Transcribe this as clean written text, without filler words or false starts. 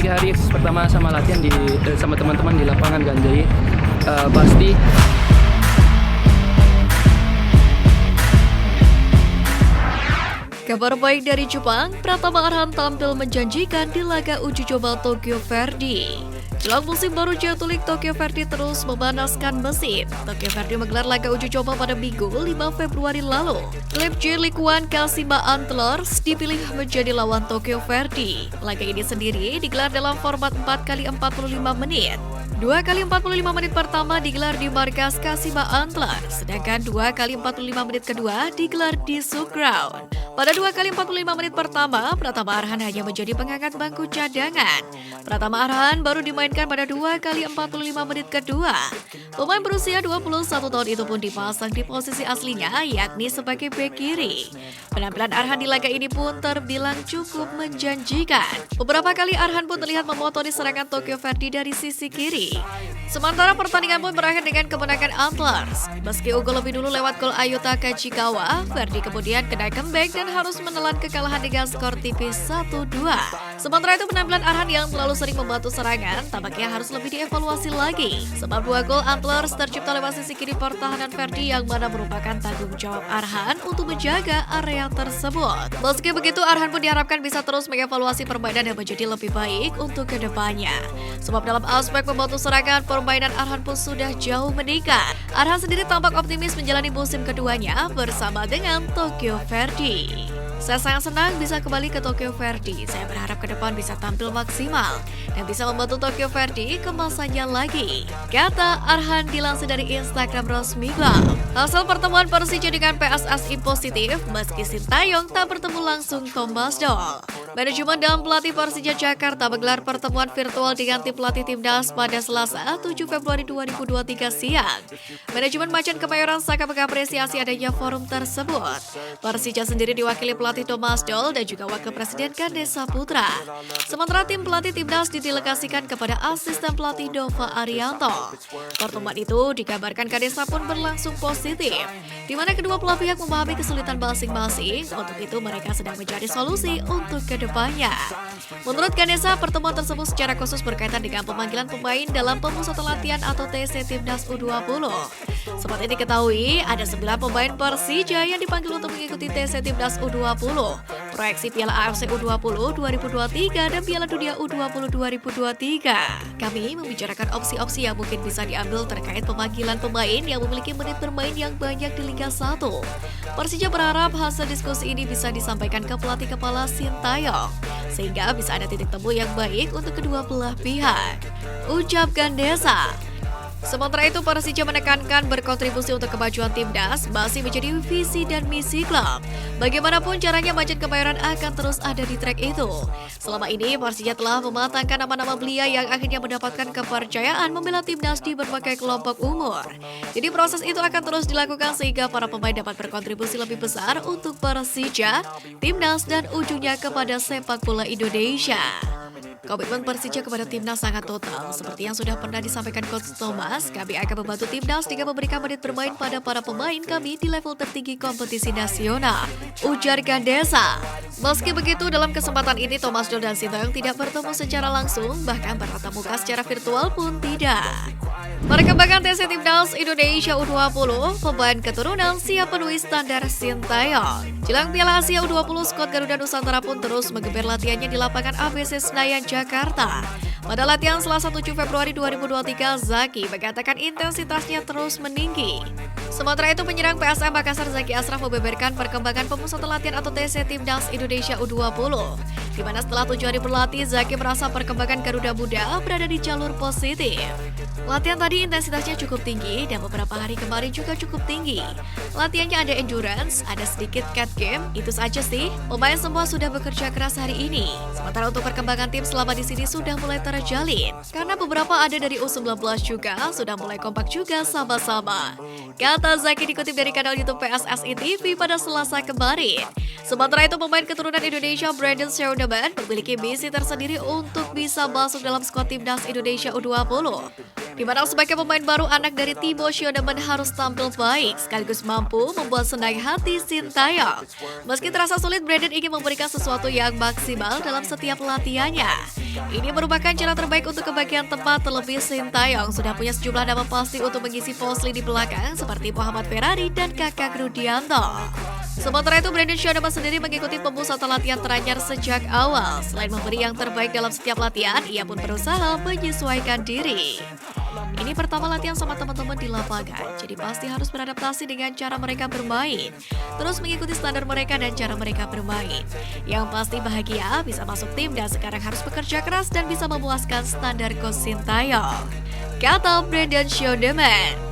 hari pertama sama latihan sama teman-teman di lapangan kan, jadi pasti Kabar baik dari Jepang, Pratama Arhan tampil menjanjikan di laga uji coba Tokyo Verde. Jelang musim baru J-League, Tokyo Verde terus memanaskan mesin. Tokyo Verde menggelar laga uji coba pada Minggu 5 Februari lalu. Klub J-League One Kashima Antlers dipilih menjadi lawan Tokyo Verde. Laga ini sendiri digelar dalam format 4x45 menit. 2x45 menit pertama digelar di markas Kashima Antlers, sedangkan 2x45 menit kedua digelar di Subground. Pada 2x45 menit pertama, Pratama Arhan hanya menjadi pengangkat bangku cadangan. Pratama Arhan baru dimainkan pada 2x45 menit kedua. Pemain berusia 21 tahun itu pun dipasang di posisi aslinya, yakni sebagai bek kiri. Penampilan Arhan di laga ini pun terbilang cukup menjanjikan. Beberapa kali Arhan pun terlihat memotoni serangan Tokyo Verde dari sisi kiri. Sementara pertandingan pun berakhir dengan kemenangan Antlers. Meski unggul lebih dulu lewat gol Ayuta Kajikawa, Verde kemudian kena comeback dan harus menelan kekalahan dengan skor tipis 1-2. Sementara itu penampilan Arhan yang terlalu sering membantu serangan tampaknya harus lebih dievaluasi lagi. Sebab 2 gol Antlers tercipta lewat sisi kiri pertahanan Verde yang mana merupakan tanggung jawab Arhan untuk menjaga area tersebut. Meski begitu, Arhan pun diharapkan bisa terus mengevaluasi permainan yang menjadi lebih baik untuk kedepannya. Sebab dalam aspek membantu serangan, permainan Arhan pun sudah jauh meningkat. Arhan sendiri tampak optimis menjalani musim keduanya bersama dengan Tokyo Verde. Saya sangat senang bisa kembali ke Tokyo Verde. Saya berharap ke depan bisa tampil maksimal dan bisa membantu Tokyo Verde kemasannya lagi, kata Arhan dilansir dari Instagram resmi klub. Hasil pertemuan Persija dengan PSSI positif meski Sintayong tak bertemu langsung Thomasdoll. Manajemen dan pelatih Persija Jakarta menggelar pertemuan virtual dengan tim pelatih timnas pada Selasa 7 Februari 2023 siang. Manajemen Macan Kemayoran sangat mengapresiasi adanya forum tersebut. Persija sendiri diwakili pelatih Thomasdoll dan juga Wakil Presiden Gandesa Putra. Sementara tim pelatih timnas didelegasikan kepada asisten pelatih Dova Arianto. Pertemuan itu dikabarkan Gandesa pun berlangsung positif, di mana kedua belah pihak memahami kesulitan masing-masing. Untuk itu mereka sedang mencari solusi untuk kedepannya. Menurut Gandesa, pertemuan tersebut secara khusus berkaitan dengan pemanggilan pemain dalam pemusatan latihan atau TC Timnas U20. Seperti diketahui, ada 9 pemain Persija yang dipanggil untuk mengikuti TC Timnas U20, proyeksi Piala AFC U20 2023 dan Piala Dunia U20 2023. Kami membicarakan opsi-opsi yang mungkin bisa diambil terkait pemanggilan pemain yang memiliki menit bermain yang banyak di Liga 1. Persija berharap hasil diskusi ini bisa disampaikan ke pelatih kepala Sintayong, sehingga bisa ada titik temu yang baik untuk kedua belah pihak, ucap Gandesa. Sementara itu, Persija menekankan berkontribusi untuk kemajuan timnas masih menjadi visi dan misi klub. Bagaimanapun caranya, Macan Kemayoran akan terus ada di track itu. Selama ini, Persija telah mematangkan nama-nama belia yang akhirnya mendapatkan kepercayaan membela timnas di berbagai kelompok umur. Jadi proses itu akan terus dilakukan sehingga para pemain dapat berkontribusi lebih besar untuk Persija, timnas, dan ujungnya kepada sepak bola Indonesia. Komitmen Persija kepada timnas sangat total. Seperti yang sudah pernah disampaikan Coach Thomas, kami akan membantu timnas dengan memberikan menit bermain pada para pemain kami di level tertinggi kompetisi nasional, ujar Gandesa. Meski begitu, dalam kesempatan ini Thomasdoll dan Sintayong tidak bertemu secara langsung, bahkan bertatap muka secara virtual pun tidak. Perkembangan TC Timnas Indonesia U20, pemain keturunan siap penuhi standar Sintayong. Jelang Piala Asia U20, skuad Garuda Nusantara pun terus menggeber latihannya di lapangan ABC Senayan, Jakarta. Pada latihan Selasa 7 Februari 2023, Zaki mengatakan intensitasnya terus meninggi. Sementara itu, penyerang PSM Makassar Zaki Ashraf membeberkan perkembangan pemusatan latihan atau TC Timnas Indonesia U20, di mana setelah 7 hari berlatih, Zaki merasa perkembangan Garuda Muda berada di jalur positif. Latihan tadi intensitasnya cukup tinggi dan beberapa hari kemarin juga cukup tinggi. Latihannya ada endurance, ada sedikit cat game, itu saja sih. Pemain semua sudah bekerja keras hari ini. Sementara untuk perkembangan tim selama di sini sudah mulai terjalin, karena beberapa ada dari U19 juga sudah mulai kompak juga sama-sama, kata Zaki dikutip dari kanal YouTube PSSI TV pada Selasa kemarin. Sementara itu, pemain keturunan Indonesia Brandon Sheudeman memiliki misi tersendiri untuk bisa masuk dalam skuad timnas Indonesia U20. Di mana sebagai pemain baru, anak dari Timo Sionemen harus tampil baik sekaligus mampu membuat senang hati Sintayong. Meski terasa sulit, Brandon ingin memberikan sesuatu yang maksimal dalam setiap latihannya. Ini merupakan cara terbaik untuk kebagian tempat, terlebih Sintayong sudah punya sejumlah nama pasti untuk mengisi posisi di belakang seperti Muhammad Ferrari dan Kakak Rudianto. Sementara itu, Brandon Sionemen sendiri mengikuti pemusatan latihan teranyar sejak awal. Selain memberi yang terbaik dalam setiap latihan, ia pun berusaha menyesuaikan diri. Ini pertama latihan sama teman-teman di lapangan, jadi pasti harus beradaptasi dengan cara mereka bermain. Terus mengikuti standar mereka dan cara mereka bermain. Yang pasti bahagia bisa masuk tim dan sekarang harus bekerja keras dan bisa memuaskan standar coach Sintayong, kata Brandon Sionemen.